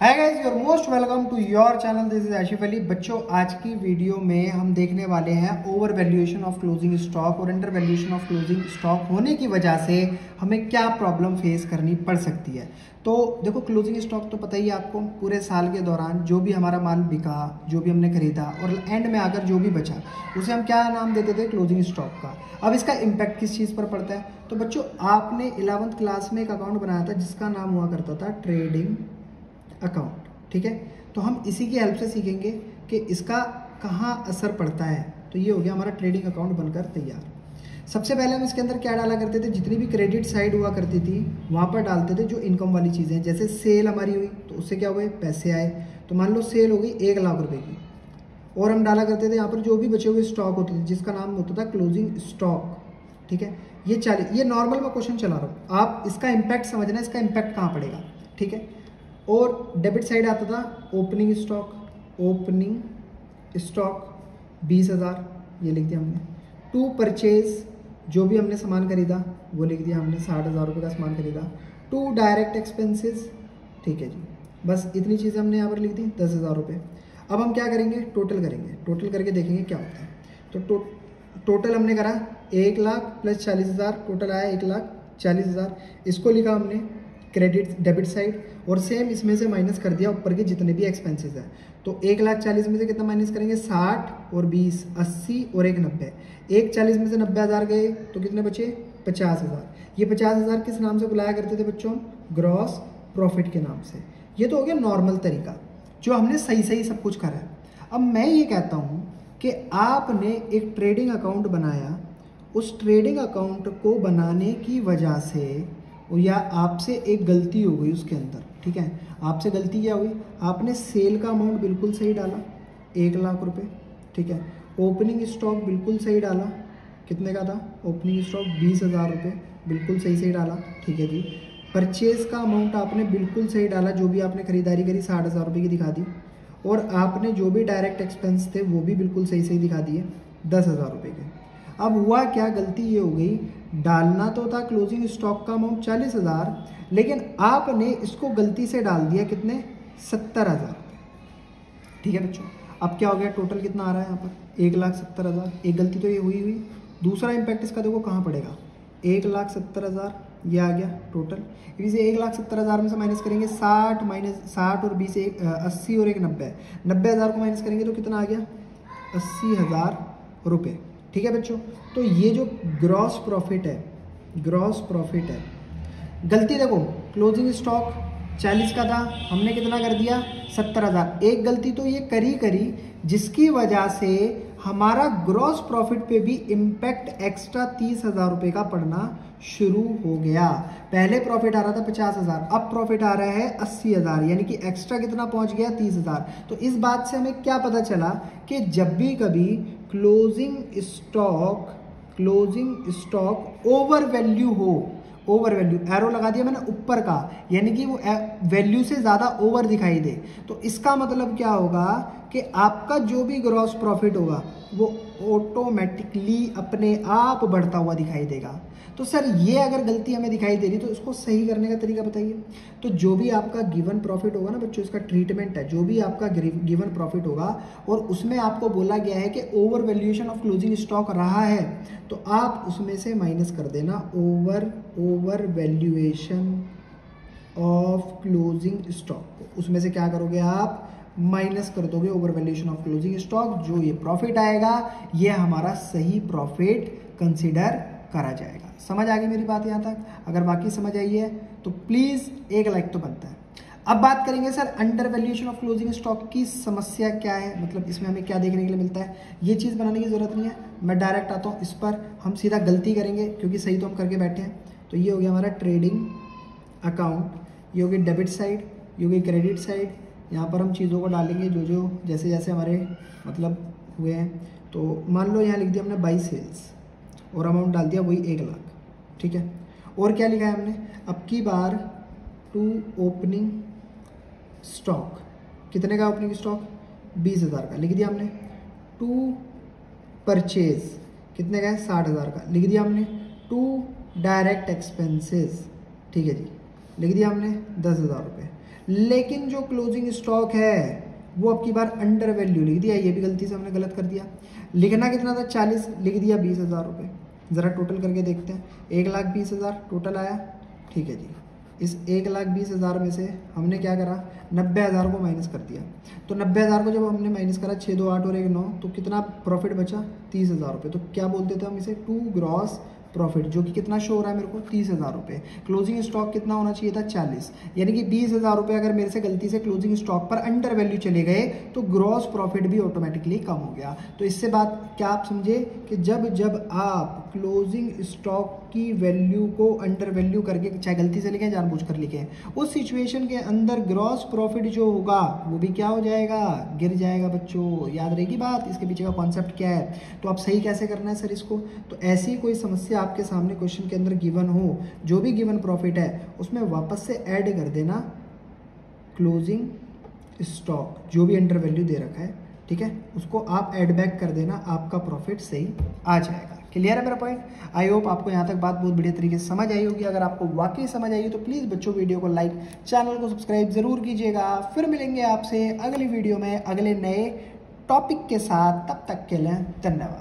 Hi guys, you're most welcome to your channel. This is Ashif Ali. बच्चों, आज की वीडियो में हम देखने वाले हैं over valuation of closing stock और under valuation of closing stock होने की वजह से हमें क्या प्रॉब्लम फेस करनी पड़ सकती है। तो देखो, क्लोजिंग स्टॉक तो पता ही है आपको, पूरे साल के दौरान जो भी हमारा माल बिका, जो भी हमने खरीदा और एंड में आकर जो भी बचा, उसे हम क्या नाम देते थे? क्लोजिंग स्टॉक का। अब इसका इम्पैक्ट किस चीज़ पर पड़ता है? तो बच्चों, आपने 11th क्लास में एक अकाउंट बनाया था जिसका नाम हुआ करता था ट्रेडिंग अकाउंट। ठीक है, तो हम इसी की हेल्प से सीखेंगे कि इसका कहाँ असर पड़ता है। तो ये हो गया हमारा ट्रेडिंग अकाउंट बनकर तैयार। सबसे पहले हम इसके अंदर क्या डाला करते थे? जितनी भी क्रेडिट साइड हुआ करती थी वहाँ पर डालते थे जो इनकम वाली चीज़ें, जैसे सेल हमारी हुई तो उससे क्या हुए? पैसे आए। तो मान लो सेल हो गई 1,00,000 रुपए की, और हम डाला करते थे यहाँ पर जो भी बचे हुए स्टॉक होते थे जिसका नाम होता था क्लोजिंग स्टॉक। ठीक है, ये नॉर्मल में क्वेश्चन चला रहा हूँ, आप इसका इम्पैक्ट समझना, इसका इम्पैक्ट कहाँ पड़ेगा। ठीक है, और डेबिट साइड आता था ओपनिंग स्टॉक 20,000, ये लिख दिया हमने। टू परचेज, जो भी हमने सामान खरीदा वो लिख दिया हमने, 60,000 रुपये का सामान खरीदा। टू डायरेक्ट एक्सपेंसेस, ठीक है जी, बस इतनी चीज़ें हमने यहाँ पर लिख दी, 10,000 रुपये। अब हम क्या करेंगे? टोटल करेंगे, टोटल करके देखेंगे क्या होता है। तो टोटल हमने करा 1,00,000 प्लस 40,000, टोटल आया 1,40,000। इसको लिखा हमने क्रेडिट डेबिट साइड, और सेम इसमें से माइनस कर दिया ऊपर के जितने भी एक्सपेंसेस हैं। तो 1,40,000 में से कितना माइनस करेंगे? 60 और 20, 80 और 1,90। 1,40,000 में से 90,000 गए तो कितने बचे? 50,000। ये 50,000 किस नाम से बुलाया करते थे बच्चों? ग्रॉस प्रॉफिट के नाम से। ये तो हो गया नॉर्मल तरीका जो हमने सही सही सब कुछ करा है। अब मैं ये कहता हूँ कि आपने एक ट्रेडिंग अकाउंट बनाया, उस ट्रेडिंग अकाउंट को बनाने की वजह से या आपसे एक गलती हो गई उसके अंदर। ठीक है, आपसे गलती क्या हुई? आपने सेल का अमाउंट बिल्कुल सही डाला, 1,00,000 रुपये। ठीक है, ओपनिंग स्टॉक बिल्कुल सही डाला, कितने का था ओपनिंग स्टॉक? 20,000 रुपये, बिल्कुल सही सही डाला। ठीक है जी, परचेज का अमाउंट आपने बिल्कुल सही डाला, जो भी आपने खरीदारी करी 60,000 रुपये की दिखा दी, और आपने जो भी डायरेक्ट एक्सपेंस थे वो भी बिल्कुल सही सही दिखा दिए, 10,000 रुपये के। अब हुआ क्या? गलती ये हो गई, डालना तो था क्लोजिंग स्टॉक का अमाउंट 40,000, लेकिन आपने इसको गलती से डाल दिया कितने? 70,000। ठीक है बच्चों, अब क्या हो गया? टोटल कितना आ रहा है यहाँ पर? 1,70,000। एक गलती तो ये हुई। दूसरा इम्पैक्ट इसका देखो कहाँ पड़ेगा? 1,70,000 ये आ गया टोटल। इसे 1,70,000 में से माइनस करेंगे 60 माइनस 60 और 20 80 और 1,90। 90,000 को माइनस करेंगे तो कितना आ गया? 80,000 रुपये। ठीक है बच्चों, तो ये जो ग्रॉस प्रॉफिट है, ग्रॉस प्रॉफिट है। गलती देखो, क्लोजिंग स्टॉक 40 का था, हमने कितना कर दिया? 70,000। एक गलती तो ये करी जिसकी वजह से हमारा ग्रॉस प्रॉफिट पे भी इम्पैक्ट एक्स्ट्रा 30,000 रुपये का पड़ना शुरू हो गया। पहले प्रॉफिट आ रहा था 50,000, अब प्रॉफिट आ रहा है 80,000, यानी कि एक्स्ट्रा कितना पहुंच गया? 30,000। तो इस बात से हमें क्या पता चला कि जब भी कभी क्लोजिंग स्टॉक ओवर वैल्यू हो, ओवर वैल्यू एरो लगा दिया मैंने ऊपर का, यानी कि वो वैल्यू से ज़्यादा ओवर दिखाई दे, तो इसका मतलब क्या होगा कि आपका जो भी ग्रॉस प्रॉफिट होगा वो ऑटोमेटिकली अपने आप बढ़ता हुआ दिखाई देगा। तो सर, ये अगर गलती हमें दिखाई दे रही तो इसको सही करने का तरीका बताइए। तो जो भी आपका गिवन प्रॉफिट होगा ना बच्चों, इसका ट्रीटमेंट है, जो भी आपका गिवन प्रॉफिट होगा और उसमें आपको बोला गया है कि over valuation of closing stock रहा है, तो आप उसमें से माइनस कर देना over valuation of closing stock को। उसमें से क्या करोगे? आप माइनस कर दोगे over valuation of closing stock. जो ये प्रॉफिट आएगा ये हमारा सही प्रॉफिट कंसिडर करा जाएगा। समझ आ गई मेरी बात यहाँ तक? अगर बाकी समझ आई है तो प्लीज एक लाइक तो बनता है। अब बात करेंगे sir under valuation of closing stock की समस्या क्या है, मतलब इसमें हमें क्या देखने के लिए मिलता है। ये चीज़ बनाने की जरूरत नहीं है, मैं डायरेक्ट आता हूँ इस पर, हम सीधा गलती करेंगे क्योंकि सही तो हम करके बैठे हैं। तो ये हो गया हमारा ट्रेडिंग अकाउंट, ये हो गई डेबिट साइड, ये हो गई क्रेडिट साइड। यहाँ पर हम चीज़ों को डालेंगे जो जो जैसे जैसे हमारे मतलब हुए हैं। तो मान लो यहाँ लिख दिया हमने बाई सेल्स और अमाउंट डाल दिया वही 1,00,000। ठीक है, और क्या लिखा है हमने? अब की बार टू ओपनिंग स्टॉक, कितने का ओपनिंग स्टॉक? 20,000 का लिख दिया हमने। टू परचेज, कितने का है? 60,000 का लिख दिया हमने। टू डायरेक्ट एक्सपेंसेस, ठीक है जी, लिख दिया हमने 10,000 रुपये। लेकिन जो क्लोजिंग स्टॉक है वो अब की बार अंडर वैल्यू लिख दिया, ये भी गलती से हमने गलत कर दिया। लिखना कितना था 40, लिख दिया 20,000 रुपये। ज़रा टोटल करके देखते हैं, 1,20,000 टोटल आया, ठीक है जी। इस 1,20,000 में से हमने क्या करा, 90,000 को माइनस कर दिया। तो 90,000 को जब हमने माइनस करा, 6 2 8 और 1 9, तो कितना प्रॉफिट बचा, 30,000 रुपये। तो क्या बोलते थे हम इसे, टू ग्रॉस प्रॉफिट, जो कि कितना शो हो रहा है मेरे को, 30,000 रुपये। क्लोजिंग स्टॉक कितना होना चाहिए था, 40, यानी कि 20,000 रुपये अगर मेरे से गलती से क्लोजिंग स्टॉक पर अंडर वैल्यू चले गए तो ग्रॉस प्रॉफिट भी ऑटोमेटिकली कम हो गया। तो इससे बात क्या आप समझे कि जब जब आप क्लोजिंग स्टॉक की वैल्यू को अंडर वैल्यू करके, चाहे गलती से लिखें जानबूझकर लिखें, उस सिचुएशन के अंदर ग्रॉस प्रॉफिट जो होगा वो भी क्या हो जाएगा, गिर जाएगा। बच्चों याद रहेगी बात, इसके पीछे का कॉन्सेप्ट क्या है। तो आप सही कैसे करना है सर इसको, तो ऐसी कोई समस्या आपके सामने क्वेश्चन के अंदर गिवन हो, जो भी गिवन प्रॉफिट है उसमें वापस से ऐड कर देना क्लोजिंग स्टॉक, जो भी अंडर वैल्यू दे रखा है, ठीक है, उसको आप ऐड बैक कर देना, आपका प्रॉफिट सही आ जाएगा। क्लियर है मेरा पॉइंट। आई होप आपको यहाँ तक बात बहुत बढ़िया तरीके से समझ आई होगी। अगर आपको वाकई समझ आई तो प्लीज़ बच्चों वीडियो को लाइक, चैनल को सब्सक्राइब जरूर कीजिएगा। फिर मिलेंगे आपसे अगली वीडियो में अगले नए टॉपिक के साथ, तब तक के लिए धन्यवाद।